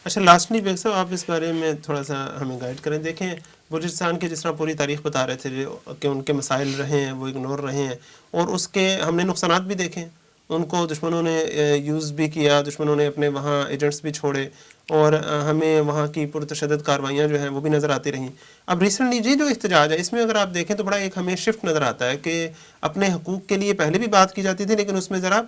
اچھا lastly bag صاحب آپ اس بارے میں تھوڑا سا ہمیں گائیڈ کریں. دیکھیں بلوچستان کی جس طرح پوری تاریخ بتا رہے تھے کہ ان کے مسائل رہے ہیں وہ اگنور رہے ہیں، اور اس کے ہم نے نقصانات بھی دیکھے. ان کو دشمنوں نے یوز بھی کیا، دشمنوں نے اپنے وہاں ایجنٹس بھی چھوڑے، اور ہمیں وہاں کی پرتشدد کاروائیاں جو ہیں وہ بھی نظر آتی رہیں. اب ریسنٹلی یہ جو احتجاج ہے اس میں اگر آپ دیکھیں تو بڑا ایک ہمیں شفٹ نظر آتا ہے کہ اپنے حقوق کے لیے پہلے بھی بات کی جاتی تھی، لیکن اس میں ذرا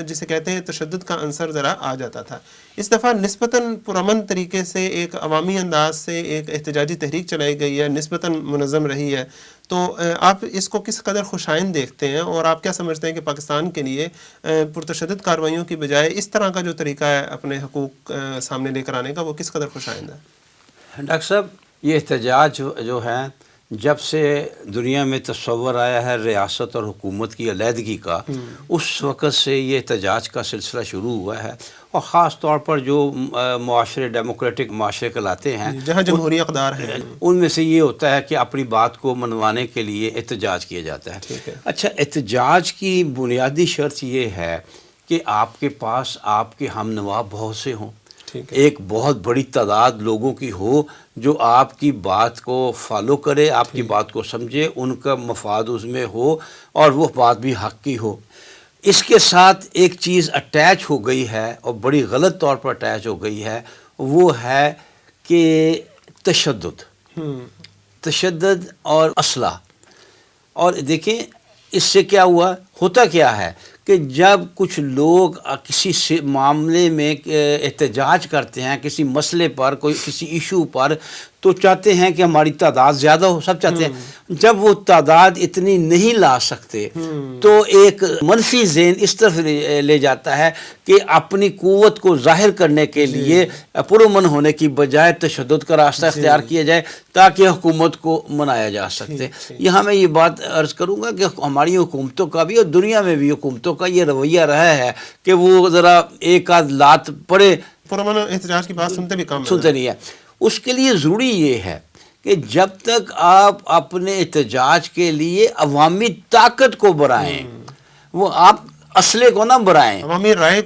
جسے کہتے ہیں تشدد کا عنصر ذرا آ جاتا تھا. اس دفعہ نسبتاً پرامن طریقے سے ایک عوامی انداز سے ایک احتجاجی تحریک چلائی گئی ہے، نسبتاً منظم رہی ہے. تو آپ اس کو کس قدر خوشائند دیکھتے ہیں، اور آپ کیا سمجھتے ہیں کہ پاکستان کے لیے پرتشدد کارروائیوں کی بجائے اس طرح کا جو طریقہ ہے اپنے حقوق سامنے لے کر آنے کا وہ کس قدر خوشائند ہے؟ ڈاکٹر صاحب یہ احتجاج جو ہے جب سے دنیا میں تصور آیا ہے ریاست اور حکومت کی علیحدگی کا، اس وقت سے یہ احتجاج کا سلسلہ شروع ہوا ہے. اور خاص طور پر جو معاشرے ڈیموکریٹک معاشرے کہلاتے ہیں جہاں جمہوری اقدار ہیں، ان میں سے یہ ہوتا ہے کہ اپنی بات کو منوانے کے لیے احتجاج کیا جاتا ہے. اچھا احتجاج کی بنیادی شرط یہ ہے کہ آپ کے پاس آپ کے ہم نوا بہت سے ہوں، ایک بہت بڑی تعداد لوگوں کی ہو جو آپ کی بات کو فالو کرے، آپ کی بات کو سمجھے، ان کا مفاد اس میں ہو اور وہ بات بھی حق کی ہو. اس کے ساتھ ایک چیز اٹیچ ہو گئی ہے اور بڑی غلط طور پر اٹیچ ہو گئی ہے، وہ ہے کہ تشدد اور اسلحہ. اور دیکھیں اس سے کیا ہوا، ہوتا کیا ہے کہ جب کچھ لوگ کسی معاملے میں احتجاج کرتے ہیں، کسی مسئلے پر، کوئی کسی ایشو پر، تو چاہتے ہیں کہ ہماری تعداد زیادہ ہو، سب چاہتے ہیں. جب وہ تعداد اتنی نہیں لا سکتے تو ایک منفی ذہن اس طرف لے جاتا ہے کہ اپنی قوت کو ظاہر کرنے کے لیے پرامن ہونے کی بجائے تشدد کا راستہ اختیار کیا جائے تاکہ حکومت کو منایا جا سکتے. یہاں میں یہ بات عرض کروں گا کہ ہماری حکومتوں کا بھی اور دنیا میں بھی حکومتوں کا یہ رویہ رہا ہے کہ وہ ذرا ایک آدھ لات پڑے، پرامن احتجاج کی بات سنتے بھی کام سنتے نہیں ہے. اس کے لیے ضروری یہ ہے کہ جب تک آپ اپنے احتجاج کے لیے عوامی طاقت کو برائیں، وہ آپ اسلحے کو نہ برائیں، عوامی رائے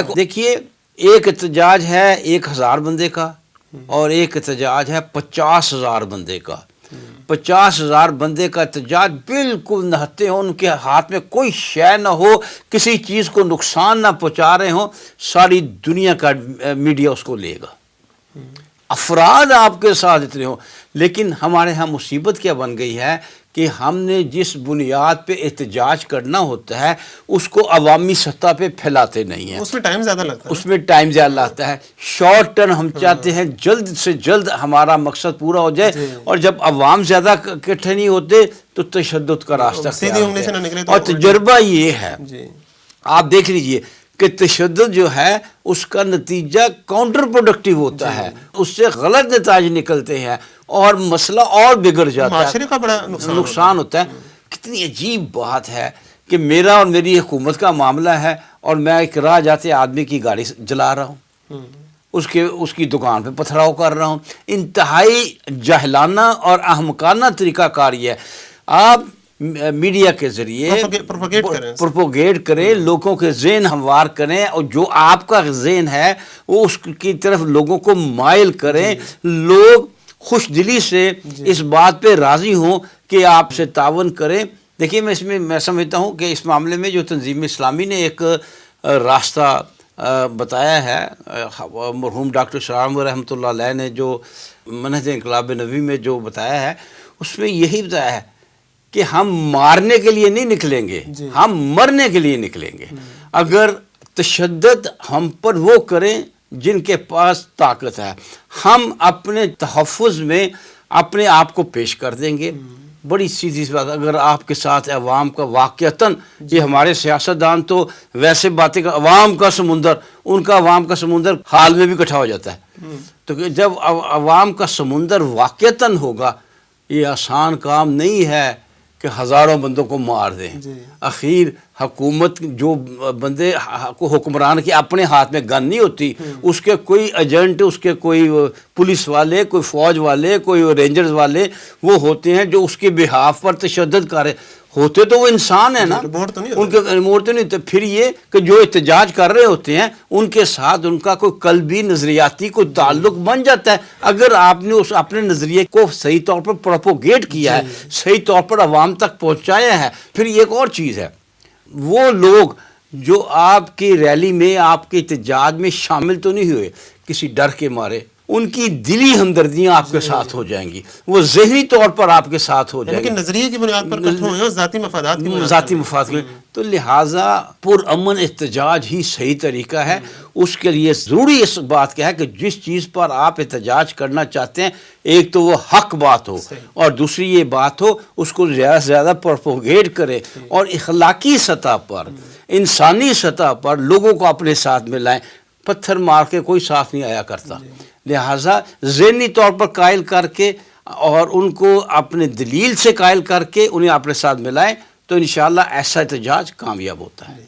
کو. دیکھیے ایک احتجاج ہے 1000 بندے کا اور ایک احتجاج ہے 50,000 بندے کا. 50,000 بندے کا احتجاج بالکل نہتے ہوں، ان کے ہاتھ میں کوئی شے نہ ہو، کسی چیز کو نقصان نہ پہنچا رہے ہوں، ساری دنیا کا میڈیا اس کو لے گا. افراد آپ کے ساتھ اتنے ہوں، لیکن ہمارے ہاں مصیبت کیا بن گئی ہے کہ ہم نے جس بنیاد پہ احتجاج کرنا ہوتا ہے اس کو عوامی سطح پہ پھیلاتے نہیں ہیں. اس میں ٹائم زیادہ لگتا ہے، اس میں ٹائم زیادہ لگتا ہے. شارٹ ٹرم ہم چاہتے ہیں جلد سے جلد ہمارا مقصد پورا ہو جائے، اور جب عوام زیادہ اکٹھے نہیں ہوتے تو تشدد کا راستہ اختیار ہوتا ہے. اور تجربہ یہ ہے، آپ دیکھ لیجئے کہ تشدد جو ہے اس کا نتیجہ کاؤنٹر پروڈکٹیو ہوتا ہے، اس سے غلط نتائج نکلتے ہیں اور مسئلہ اور بگڑ جاتا ہے، معاشرے کا بڑا نقصان ہوتا ہے. کتنی عجیب بات ہے کہ میرا اور میری حکومت کا معاملہ ہے اور میں ایک راہ جاتے آدمی کی گاڑی جلا رہا ہوں، اس کی دکان پہ پتھراؤ کر رہا ہوں. انتہائی جاہلانہ اور احمقانہ طریقہ کار یہ ہے. آپ میڈیا کے ذریعے پروپوگیٹ کریں، لوگوں کے ذہن ہموار کریں، اور جو آپ کا ذہن ہے وہ اس کی طرف لوگوں کو مائل کریں. لوگ خوش دلی سے اس بات پہ راضی ہوں کہ آپ سے تعاون کریں. دیکھیے میں سمجھتا ہوں کہ اس معاملے میں جو تنظیم اسلامی نے ایک راستہ بتایا ہے، مرحوم ڈاکٹر شاہ عالم رحمۃ اللہ علیہ نے جو منہج انقلاب نبوی میں جو بتایا ہے، اس میں یہی بتایا ہے کہ ہم مارنے کے لیے نہیں نکلیں گے، ہم مرنے کے لیے نکلیں گے. اگر تشدد ہم پر وہ کریں جن کے پاس طاقت ہے، ہم اپنے تحفظ میں اپنے آپ کو پیش کر دیں گے. بڑی سیدھی سی بات، اگر آپ کے ساتھ عوام کا واقعتاً، یہ ہمارے سیاستدان تو ویسے باتیں کا عوام کا سمندر، ان کا عوام کا سمندر حال میں بھی اکٹھا ہو جاتا ہے. تو جب عوام کا سمندر واقعتاً ہوگا، یہ آسان کام نہیں ہے کہ ہزاروں بندوں کو مار دیں. اخیر حکومت جو بندے کو حکمران کے اپنے ہاتھ میں گن نہیں ہوتی، اس کے کوئی ایجنٹ، اس کے کوئی پولیس والے، کوئی فوج والے، کوئی رینجرز والے وہ ہوتے ہیں جو اس کے بہاف پر تشدد کر ہوتے تو وہ انسان ہے نا, روبوٹ تو نہیں ان کے ریموٹ تو نہیں. تو پھر یہ کہ جو احتجاج کر رہے ہوتے ہیں ان کے ساتھ ان کا کوئی قلبی نظریاتی کوئی تعلق بن جاتا ہے. اگر آپ نے اس اپنے نظریے کو صحیح طور پر پروپوگیٹ کیا ہے, صحیح طور پر عوام تک پہنچایا ہے. پھر یہ ایک اور چیز ہے, وہ لوگ جو آپ کی ریلی میں آپ کے احتجاج میں شامل تو نہیں ہوئے کسی ڈر کے مارے, ان کی دلی ہمدردیاں آپ کے ساتھ ہو جائیں گی, وہ ذہنی طور پر آپ کے ساتھ ہو جائیں گی, لیکن نظریے کی بنیاد پر اکٹھے ہوئے ہیں, ذاتی مفادات کی ذاتی مفاد میں. تو لہٰذا پرامن احتجاج ہی صحیح طریقہ ہے. اس کے لیے ضروری اس بات کیا ہے کہ جس چیز پر آپ احتجاج کرنا چاہتے ہیں, ایک تو وہ حق بات ہو, اور دوسری یہ بات ہو اس کو زیادہ سے زیادہ پروپوگیٹ کرے, اور اخلاقی سطح پر, انسانی سطح پر لوگوں کو اپنے ساتھ میں لائیں. پتھر مار کے کوئی ساتھ نہیں آیا کرتا. لہٰذا ذہنی طور پر قائل کر کے اور ان کو اپنے دلیل سے قائل کر کے انہیں اپنے ساتھ ملائیں, تو انشاءاللہ ایسا احتجاج کامیاب ہوتا ہے.